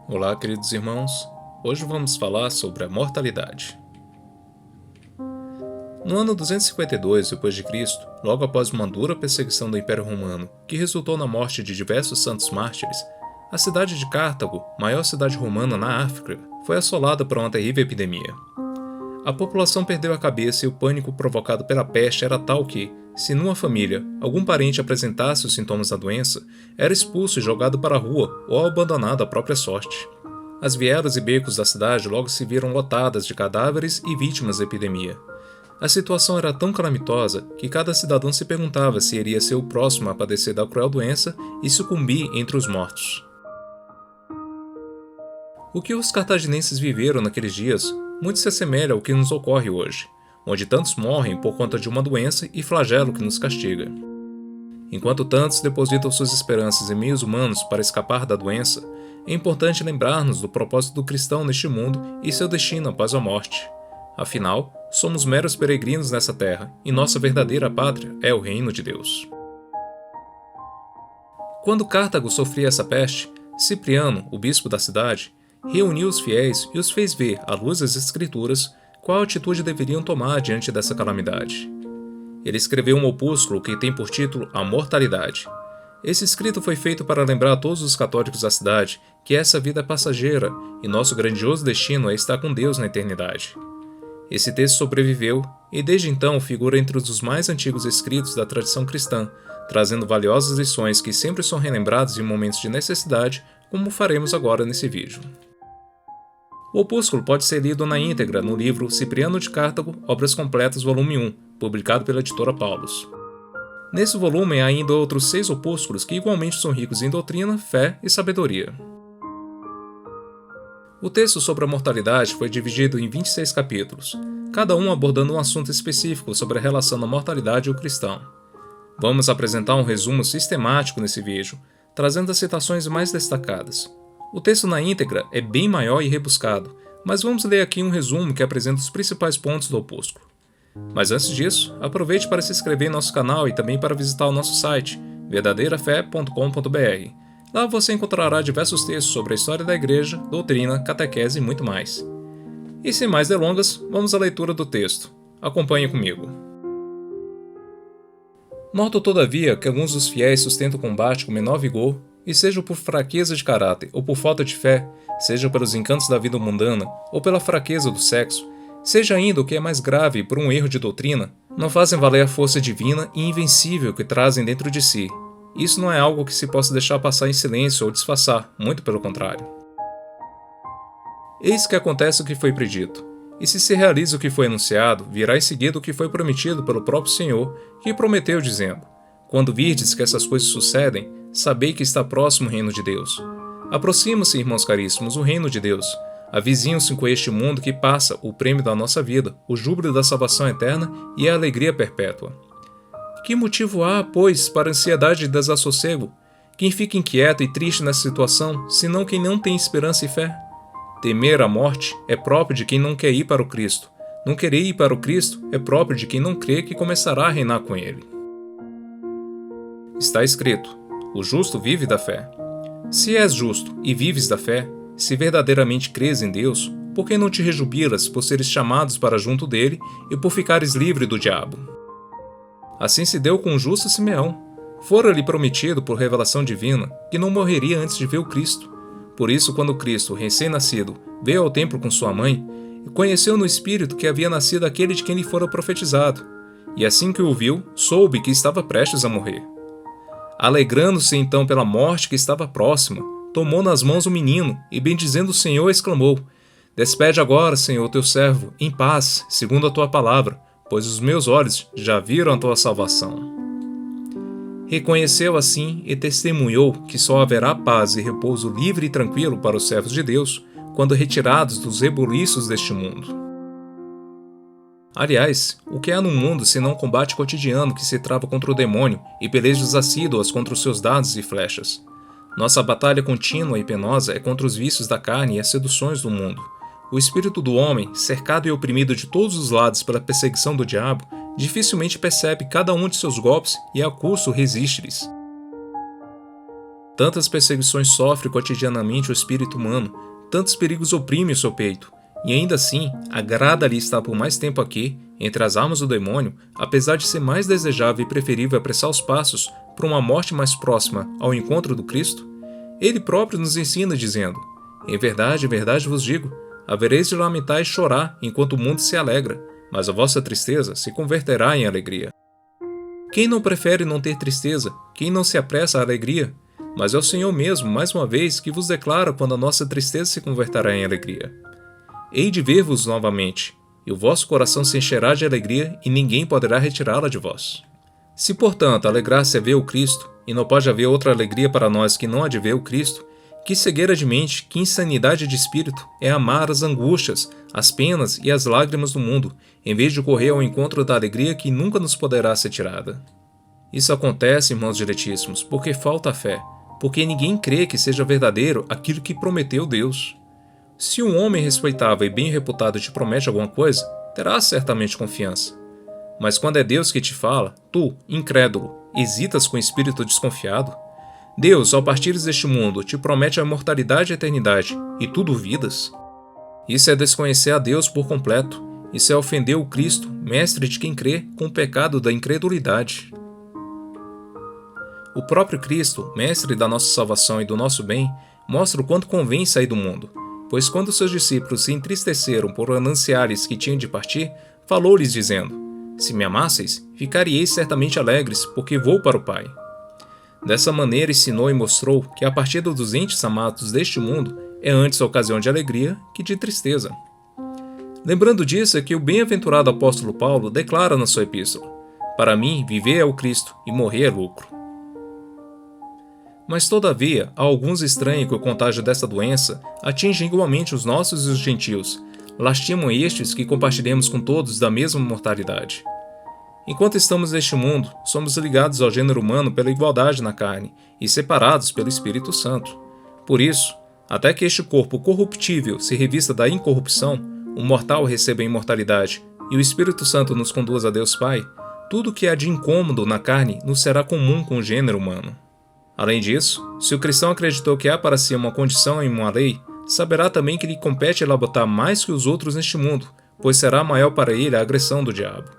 Olá, queridos irmãos. Hoje vamos falar sobre a mortalidade. No ano 252 d.C., logo após uma dura perseguição do Império Romano, que resultou na morte de diversos santos mártires, a cidade de Cartago, maior cidade romana na África, foi assolada por uma terrível epidemia. A população perdeu a cabeça e o pânico provocado pela peste era tal que, se numa família algum parente apresentasse os sintomas da doença, era expulso e jogado para a rua ou abandonado à própria sorte. As vielas e becos da cidade logo se viram lotadas de cadáveres e vítimas da epidemia. A situação era tão calamitosa que cada cidadão se perguntava se iria ser o próximo a padecer da cruel doença e sucumbir entre os mortos. O que os cartaginenses viveram naqueles dias muito se assemelha ao que nos ocorre hoje, onde tantos morrem por conta de uma doença e flagelo que nos castiga. Enquanto tantos depositam suas esperanças em meios humanos para escapar da doença, é importante lembrar-nos do propósito do cristão neste mundo e seu destino após a morte. Afinal, somos meros peregrinos nessa terra e nossa verdadeira pátria é o reino de Deus. Quando Cartago sofria essa peste, Cipriano, o bispo da cidade, reuniu os fiéis e os fez ver, à luz das Escrituras, qual atitude deveriam tomar diante dessa calamidade. Ele escreveu um opúsculo que tem por título A Mortalidade. Esse escrito foi feito para lembrar a todos os católicos da cidade que essa vida é passageira e nosso grandioso destino é estar com Deus na eternidade. Esse texto sobreviveu e desde então figura entre os dos mais antigos escritos da tradição cristã, trazendo valiosas lições que sempre são relembradas em momentos de necessidade, como faremos agora nesse vídeo. O opúsculo pode ser lido na íntegra no livro Cipriano de Cartago, Obras Completas, volume 1, publicado pela editora Paulus. Nesse volume há ainda outros 6 opúsculos que igualmente são ricos em doutrina, fé e sabedoria. O texto sobre a mortalidade foi dividido em 26 capítulos, cada um abordando um assunto específico sobre a relação da mortalidade e o cristão. Vamos apresentar um resumo sistemático nesse vídeo, trazendo as citações mais destacadas. O texto na íntegra é bem maior e rebuscado, mas vamos ler aqui um resumo que apresenta os principais pontos do opúsculo. Mas antes disso, aproveite para se inscrever em nosso canal e também para visitar o nosso site, verdadeirafé.com.br. Lá você encontrará diversos textos sobre a história da igreja, doutrina, catequese e muito mais. E sem mais delongas, vamos à leitura do texto. Acompanhe comigo. Noto todavia que alguns dos fiéis sustentam o combate com menor vigor, e seja por fraqueza de caráter ou por falta de fé, seja pelos encantos da vida mundana ou pela fraqueza do sexo, seja ainda o que é mais grave por um erro de doutrina, não fazem valer a força divina e invencível que trazem dentro de si. Isso não é algo que se possa deixar passar em silêncio ou disfarçar, muito pelo contrário. Eis que acontece o que foi predito, e se realiza o que foi anunciado, virá em seguida o que foi prometido pelo próprio Senhor, que prometeu dizendo: Quando virdes que essas coisas sucedem, sabei que está próximo o reino de Deus. Aproxima-se, irmãos caríssimos, o reino de Deus. Avizinham-se com este mundo que passa o prêmio da nossa vida, o júbilo da salvação eterna e a alegria perpétua. Que motivo há, pois, para ansiedade e desassossego? Quem fica inquieto e triste nessa situação, senão quem não tem esperança e fé? Temer a morte é próprio de quem não quer ir para o Cristo. Não querer ir para o Cristo é próprio de quem não crê que começará a reinar com Ele. Está escrito: o justo vive da fé. Se és justo e vives da fé, se verdadeiramente crês em Deus, por que não te rejubilas por seres chamados para junto dele e por ficares livre do diabo? Assim se deu com o justo Simeão. Fora-lhe prometido por revelação divina que não morreria antes de ver o Cristo. Por isso, quando Cristo, recém-nascido, veio ao templo com sua mãe, conheceu no Espírito que havia nascido aquele de quem lhe fora profetizado, e assim que o viu, soube que estava prestes a morrer. Alegrando-se então pela morte que estava próxima, tomou nas mãos o menino e, bendizendo o Senhor, exclamou: Despede agora, Senhor, teu servo, em paz, segundo a tua palavra, pois os meus olhos já viram a tua salvação. Reconheceu assim e testemunhou que só haverá paz e repouso livre e tranquilo para os servos de Deus quando retirados dos rebuliços deste mundo. Aliás, o que há no mundo senão um combate cotidiano que se trava contra o demônio e pelejas assíduas contra os seus dardos e flechas? Nossa batalha contínua e penosa é contra os vícios da carne e as seduções do mundo. O espírito do homem, cercado e oprimido de todos os lados pela perseguição do diabo, dificilmente percebe cada um de seus golpes e a curso resiste-lhes. Tantas perseguições sofre cotidianamente o espírito humano, tantos perigos oprimem o seu peito, e ainda assim, agrada-lhe estar por mais tempo aqui, entre as armas do demônio, apesar de ser mais desejável e preferível apressar os passos para uma morte mais próxima ao encontro do Cristo? Ele próprio nos ensina dizendo: em verdade vos digo, havereis de lamentar e chorar enquanto o mundo se alegra, mas a vossa tristeza se converterá em alegria. Quem não prefere não ter tristeza? Quem não se apressa à alegria? Mas é o Senhor mesmo, mais uma vez, que vos declara quando a nossa tristeza se converterá em alegria. Hei de ver-vos novamente, e o vosso coração se encherá de alegria, e ninguém poderá retirá-la de vós. Se, portanto, alegrar-se é ver o Cristo, e não pode haver outra alegria para nós que não a de ver o Cristo, que cegueira de mente, que insanidade de espírito é amar as angústias, as penas e as lágrimas do mundo, em vez de correr ao encontro da alegria que nunca nos poderá ser tirada. Isso acontece, irmãos diletíssimos, porque falta a fé, porque ninguém crê que seja verdadeiro aquilo que prometeu Deus. Se um homem respeitável e bem reputado te promete alguma coisa, terás certamente confiança. Mas quando é Deus que te fala, tu, incrédulo, hesitas com espírito desconfiado? Deus, ao partires deste mundo, te promete a imortalidade e a eternidade, e tu duvidas? Isso é desconhecer a Deus por completo. Isso é ofender o Cristo, mestre de quem crê, com o pecado da incredulidade. O próprio Cristo, mestre da nossa salvação e do nosso bem, mostra o quanto convém sair do mundo, pois quando seus discípulos se entristeceram por anunciar-lhes que tinham de partir, falou-lhes dizendo: se me amasseis, ficaríeis certamente alegres, porque vou para o Pai. Dessa maneira ensinou e mostrou que a partida dos entes amados deste mundo é antes ocasião de alegria que de tristeza. Lembrando disso é que o bem-aventurado apóstolo Paulo declara na sua epístola: para mim, viver é o Cristo e morrer é lucro. Mas todavia, há alguns estranhos que o contágio desta doença atinge igualmente os nossos e os gentios. Lastimam estes que compartilhemos com todos da mesma mortalidade. Enquanto estamos neste mundo, somos ligados ao gênero humano pela igualdade na carne e separados pelo Espírito Santo. Por isso, até que este corpo corruptível se revista da incorrupção, o mortal receba a imortalidade e o Espírito Santo nos conduza a Deus Pai, tudo que há de incômodo na carne nos será comum com o gênero humano. Além disso, se o cristão acreditou que há para si uma condição em uma lei, saberá também que lhe compete elaborar mais que os outros neste mundo, pois será maior para ele a agressão do diabo.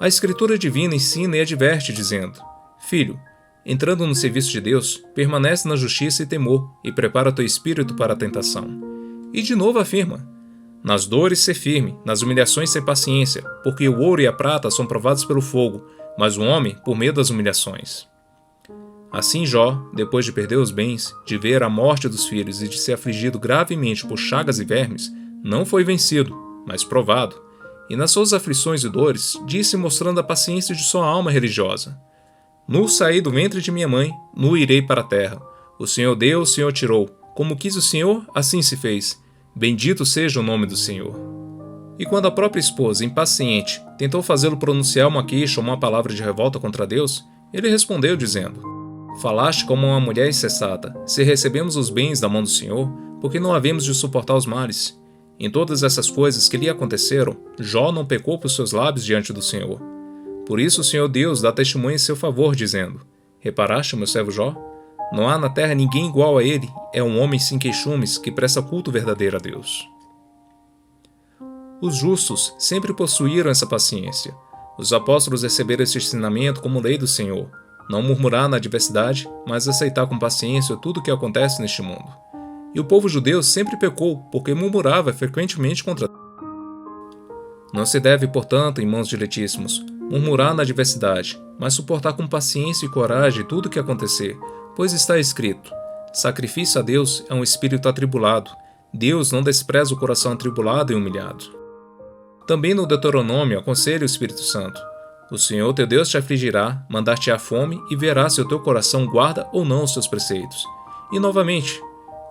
A Escritura Divina ensina e adverte, dizendo: filho, entrando no serviço de Deus, permanece na justiça e temor, e prepara teu espírito para a tentação. E de novo afirma: nas dores ser firme, nas humilhações ser paciência, porque o ouro e a prata são provados pelo fogo, mas o homem por meio das humilhações. Assim Jó, depois de perder os bens, de ver a morte dos filhos e de ser afligido gravemente por chagas e vermes, não foi vencido, mas provado. E nas suas aflições e dores, disse mostrando a paciência de sua alma religiosa: nu saí do ventre de minha mãe, nu irei para a terra. O Senhor deu, o Senhor tirou. Como quis o Senhor, assim se fez. Bendito seja o nome do Senhor. E quando a própria esposa, impaciente, tentou fazê-lo pronunciar uma queixa ou uma palavra de revolta contra Deus, ele respondeu dizendo: falaste como uma mulher insensata, se recebemos os bens da mão do Senhor, porque não havemos de suportar os males. Em todas essas coisas que lhe aconteceram, Jó não pecou por seus lábios diante do Senhor. Por isso o Senhor Deus dá testemunho em seu favor, dizendo: reparaste, meu servo Jó? Não há na terra ninguém igual a ele, é um homem sem queixumes, que presta culto verdadeiro a Deus. Os justos sempre possuíram essa paciência. Os apóstolos receberam esse ensinamento como lei do Senhor: não murmurar na adversidade, mas aceitar com paciência tudo o que acontece neste mundo. E o povo judeu sempre pecou, porque murmurava frequentemente contra Deus. Não se deve, portanto, irmãos diletíssimos, murmurar na adversidade, mas suportar com paciência e coragem tudo o que acontecer, pois está escrito: sacrifício a Deus é um espírito atribulado. Deus não despreza o coração atribulado e humilhado. Também no Deuteronômio aconselha o Espírito Santo: o Senhor teu Deus te afligirá, mandar-te-á fome e verá se o teu coração guarda ou não os seus preceitos. E novamente: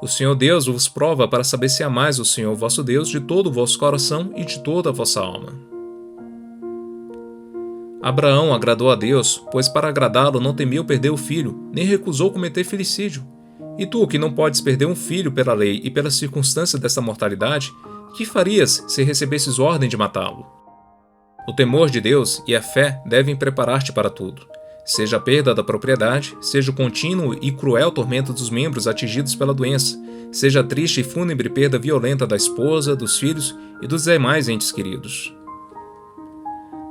o Senhor Deus vos prova para saber se amais o Senhor vosso Deus de todo o vosso coração e de toda a vossa alma. Abraão agradou a Deus, pois para agradá-lo não temeu perder o filho, nem recusou cometer filicídio. E tu, que não podes perder um filho pela lei e pelas circunstâncias desta mortalidade, que farias se recebesses ordem de matá-lo? O temor de Deus e a fé devem preparar-te para tudo. seja a perda da propriedade, seja o contínuo e cruel tormento dos membros atingidos pela doença, seja a triste e fúnebre perda violenta da esposa, dos filhos e dos demais entes queridos.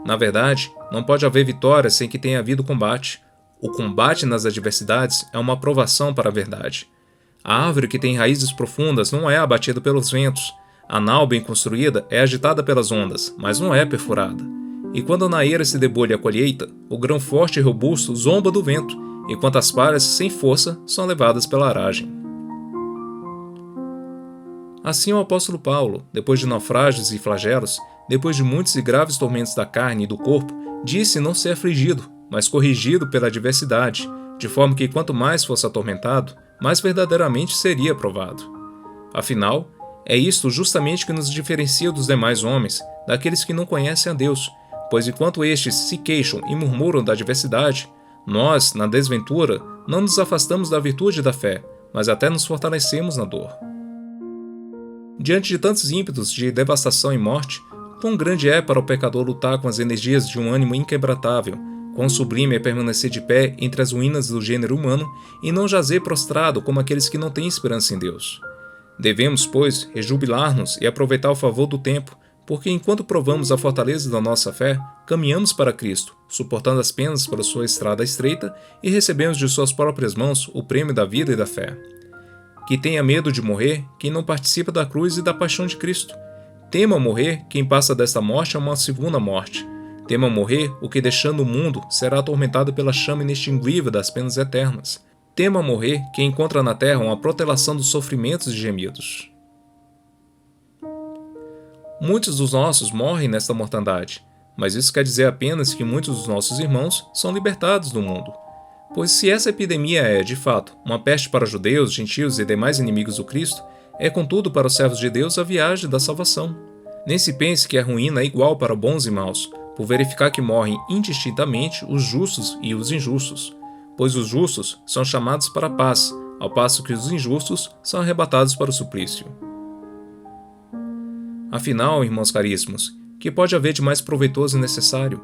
Na verdade, não pode haver vitória sem que tenha havido combate. O combate nas adversidades é uma provação para a verdade. A árvore que tem raízes profundas não é abatida pelos ventos. A nau bem construída é agitada pelas ondas, mas não é perfurada. E quando na eira se debulha a colheita, o grão forte e robusto zomba do vento, enquanto as palhas sem força são levadas pela aragem. Assim o apóstolo Paulo, depois de naufrágios e flagelos, depois de muitos e graves tormentos da carne e do corpo, disse não ser afligido, mas corrigido pela adversidade, de forma que quanto mais fosse atormentado, mais verdadeiramente seria provado. Afinal, é isto justamente que nos diferencia dos demais homens, daqueles que não conhecem a Deus, pois enquanto estes se queixam e murmuram da adversidade, nós, na desventura, não nos afastamos da virtude da fé, mas até nos fortalecemos na dor. Diante de tantos ímpetos de devastação e morte, quão grande é para o pecador lutar com as energias de um ânimo inquebrantável, quão sublime é permanecer de pé entre as ruínas do gênero humano e não jazer prostrado como aqueles que não têm esperança em Deus. Devemos, pois, rejubilar-nos e aproveitar o favor do tempo, porque enquanto provamos a fortaleza da nossa fé, caminhamos para Cristo, suportando as penas pela sua estrada estreita e recebemos de suas próprias mãos o prêmio da vida e da fé. Que tenha medo de morrer quem não participa da cruz e da paixão de Cristo. Tema morrer quem passa desta morte a uma segunda morte. Tema morrer o que, deixando o mundo, será atormentado pela chama inextinguível das penas eternas. Tema morrer quem encontra na terra uma protelação dos sofrimentos e gemidos. Muitos dos nossos morrem nesta mortandade, mas isso quer dizer apenas que muitos dos nossos irmãos são libertados do mundo. Pois se essa epidemia é, de fato, uma peste para judeus, gentios e demais inimigos do Cristo, é contudo para os servos de Deus a viagem da salvação. Nem se pense que a ruína é igual para bons e maus, por verificar que morrem indistintamente os justos e os injustos, pois os justos são chamados para a paz, ao passo que os injustos são arrebatados para o suplício. Afinal, irmãos caríssimos, que pode haver de mais proveitoso e necessário?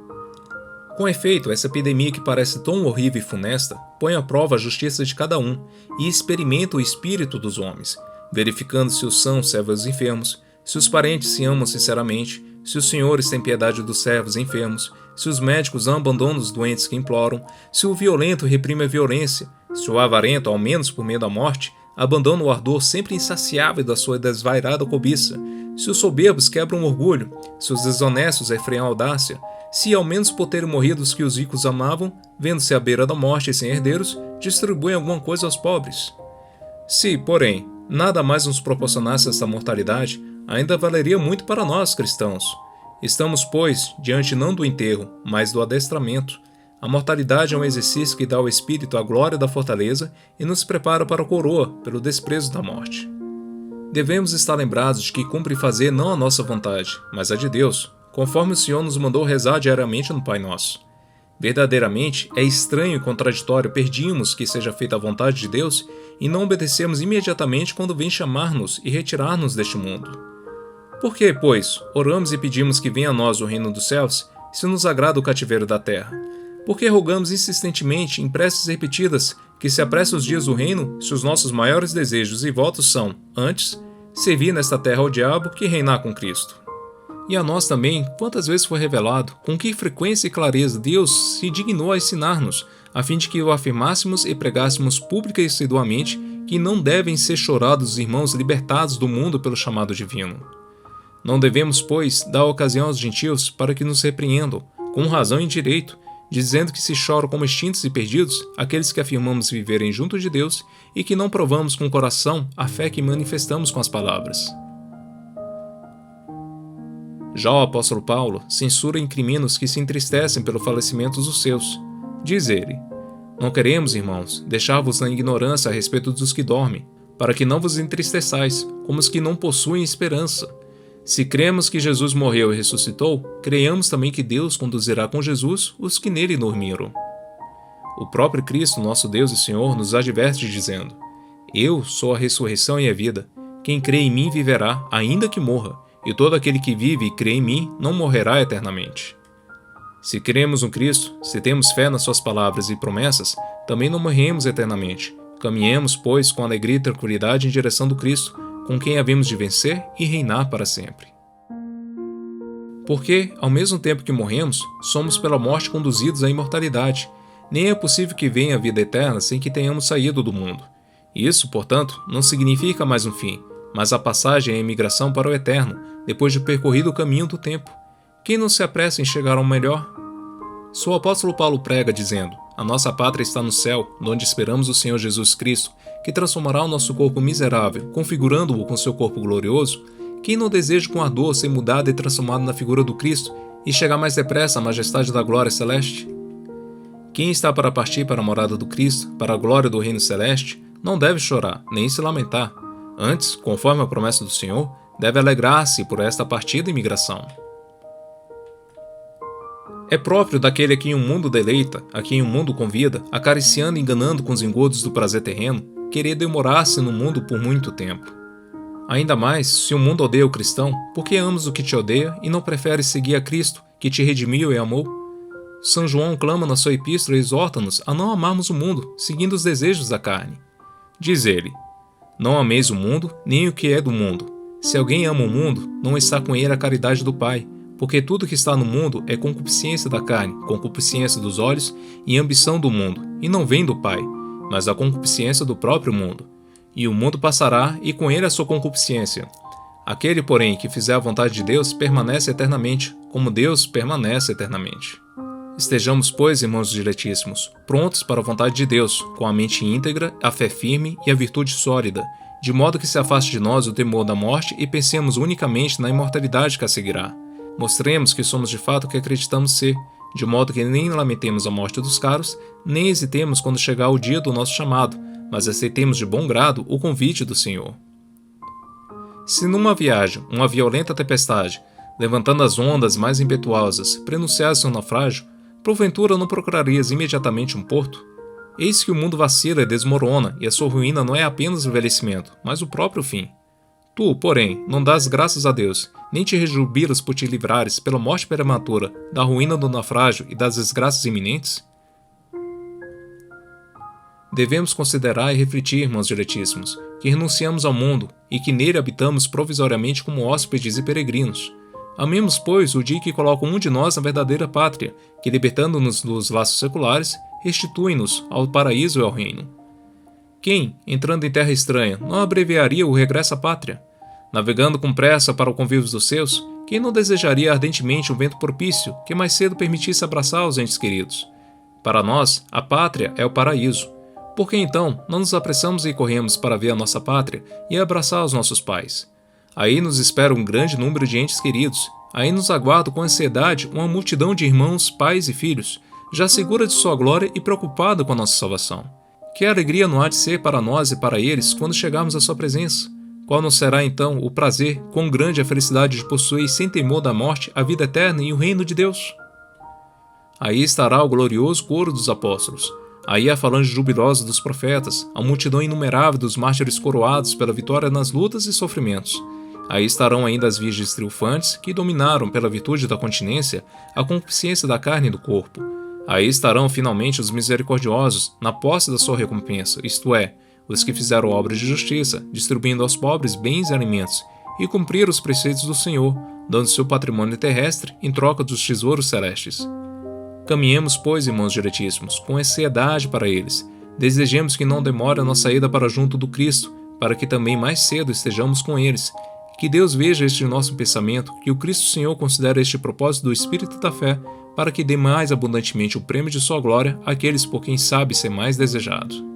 Com efeito, essa epidemia que parece tão horrível e funesta põe à prova a justiça de cada um e experimenta o espírito dos homens, verificando se os sãos servem aos enfermos, se os parentes se amam sinceramente, se os senhores têm piedade dos servos enfermos, se os médicos não abandonam os doentes que imploram, se o violento reprime a violência, se o avarento, ao menos por medo da morte, abandona o ardor sempre insaciável da sua desvairada cobiça, se os soberbos quebram o orgulho, se os desonestos refreiam a audácia, se, ao menos por terem morrido os que os ricos amavam, vendo-se à beira da morte e sem herdeiros, distribuem alguma coisa aos pobres. Se, porém, nada mais nos proporcionasse esta mortalidade, ainda valeria muito para nós, cristãos. Estamos, pois, diante não do enterro, mas do adestramento. A mortalidade é um exercício que dá ao espírito a glória da fortaleza e nos prepara para a coroa pelo desprezo da morte. Devemos estar lembrados de que cumpre fazer não a nossa vontade, mas a de Deus, conforme o Senhor nos mandou rezar diariamente no Pai Nosso. Verdadeiramente, é estranho e contraditório pedirmos que seja feita a vontade de Deus e não obedecermos imediatamente quando vem chamar-nos e retirar-nos deste mundo. Por que, pois, oramos e pedimos que venha a nós o reino dos céus, se nos agrada o cativeiro da terra? Por que rogamos insistentemente, em preces repetidas, que se apresse os dias do reino, se os nossos maiores desejos e votos são, antes, servir nesta terra ao diabo que reinar com Cristo? E a nós também, quantas vezes foi revelado, com que frequência e clareza Deus se dignou a ensinar-nos, a fim de que o afirmássemos e pregássemos pública e assiduamente que não devem ser chorados os irmãos libertados do mundo pelo chamado divino. Não devemos, pois, dar ocasião aos gentios para que nos repreendam, com razão e direito, dizendo que se choram como extintos e perdidos aqueles que afirmamos viverem junto de Deus e que não provamos com o coração a fé que manifestamos com as palavras. Já o apóstolo Paulo censura e incrimina os que se entristecem pelo falecimento dos seus. Diz ele: Não queremos, irmãos, deixar-vos na ignorância a respeito dos que dormem, para que não vos entristeçais, como os que não possuem esperança. Se cremos que Jesus morreu e ressuscitou, creiamos também que Deus conduzirá com Jesus os que nele dormiram. O próprio Cristo, nosso Deus e Senhor, nos adverte dizendo: Eu sou a ressurreição e a vida. Quem crê em mim viverá, ainda que morra, e todo aquele que vive e crê em mim não morrerá eternamente. Se cremos no Cristo, se temos fé nas suas palavras e promessas, também não morremos eternamente. Caminhemos, pois, com alegria e tranquilidade em direção do Cristo, com quem havemos de vencer e reinar para sempre. Porque, ao mesmo tempo que morremos, somos pela morte conduzidos à imortalidade. Nem é possível que venha a vida eterna sem que tenhamos saído do mundo. Isso, portanto, não significa mais um fim, mas a passagem e a imigração para o eterno, depois de percorrido o caminho do tempo. Quem não se apressa em chegar ao melhor? O apóstolo Paulo prega dizendo: a nossa pátria está no céu, onde esperamos o Senhor Jesus Cristo, que transformará o nosso corpo miserável, configurando-o com seu corpo glorioso. Quem não deseja com ardor ser mudado e transformado na figura do Cristo e chegar mais depressa à majestade da glória celeste? Quem está para partir para a morada do Cristo, para a glória do reino celeste, não deve chorar, nem se lamentar. Antes, conforme a promessa do Senhor, deve alegrar-se por esta partida e migração. É próprio daquele a quem o mundo deleita, a quem o mundo convida, acariciando e enganando com os engodos do prazer terreno, querer demorar-se no mundo por muito tempo. Ainda mais, se o mundo odeia o cristão, por que amas o que te odeia e não preferes seguir a Cristo, que te redimiu e amou? São João clama na sua epístola e exorta-nos a não amarmos o mundo, seguindo os desejos da carne. Diz ele: não ameis o mundo, nem o que é do mundo. Se alguém ama o mundo, não está com ele a caridade do Pai, porque tudo que está no mundo é concupiscência da carne, concupiscência dos olhos e ambição do mundo, e não vem do Pai, mas a concupiscência do próprio mundo. E o mundo passará, e com ele a sua concupiscência. Aquele, porém, que fizer a vontade de Deus permanece eternamente, como Deus permanece eternamente. Estejamos, pois, irmãos diletíssimos, prontos para a vontade de Deus, com a mente íntegra, a fé firme e a virtude sólida, de modo que se afaste de nós o temor da morte e pensemos unicamente na imortalidade que a seguirá. Mostremos que somos de fato o que acreditamos ser, de modo que nem lamentemos a morte dos caros, nem hesitemos quando chegar o dia do nosso chamado, mas aceitemos de bom grado o convite do Senhor. Se numa viagem, uma violenta tempestade, levantando as ondas mais impetuosas, prenunciasse seu naufrágio, porventura não procurarias imediatamente um porto? Eis que o mundo vacila e desmorona, e a sua ruína não é apenas o envelhecimento, mas o próprio fim. Tu, porém, não dás graças a Deus, nem te rejubilas por te livrares pela morte prematura, da ruína do naufrágio e das desgraças iminentes? Devemos considerar e refletir, irmãos diletíssimos, que renunciamos ao mundo e que nele habitamos provisoriamente como hóspedes e peregrinos. Amemos, pois, o dia que coloca um de nós na verdadeira pátria, que, libertando-nos dos laços seculares, restitui-nos ao paraíso e ao reino. Quem, entrando em terra estranha, não abreviaria o regresso à pátria? Navegando com pressa para o convívio dos seus, quem não desejaria ardentemente um vento propício que mais cedo permitisse abraçar os entes queridos? Para nós, a pátria é o paraíso. Por que então não nos apressamos e corremos para ver a nossa pátria e abraçar os nossos pais? Aí nos espera um grande número de entes queridos, aí nos aguarda com ansiedade uma multidão de irmãos, pais e filhos, já segura de sua glória e preocupada com a nossa salvação. Que alegria não há de ser para nós e para eles quando chegarmos à sua presença? Qual não será então o prazer, quão grande a felicidade de possuir sem temor da morte a vida eterna e o reino de Deus? Aí estará o glorioso coro dos apóstolos, aí a falange jubilosa dos profetas, a multidão inumerável dos mártires coroados pela vitória nas lutas e sofrimentos. Aí estarão ainda as virgens triunfantes que dominaram pela virtude da continência a concupiscência da carne e do corpo. Aí estarão finalmente os misericordiosos na posse da sua recompensa, isto é, os que fizeram obras de justiça, distribuindo aos pobres bens e alimentos, e cumpriram os preceitos do Senhor, dando seu patrimônio terrestre em troca dos tesouros celestes. Caminhemos, pois, irmãos diletíssimos, com ansiedade para eles. Desejemos que não demore a nossa ida para junto do Cristo, para que também mais cedo estejamos com eles. Que Deus veja este nosso pensamento, que o Cristo Senhor considere este propósito do Espírito da fé, para que dê mais abundantemente o prêmio de sua glória àqueles por quem sabe ser mais desejado.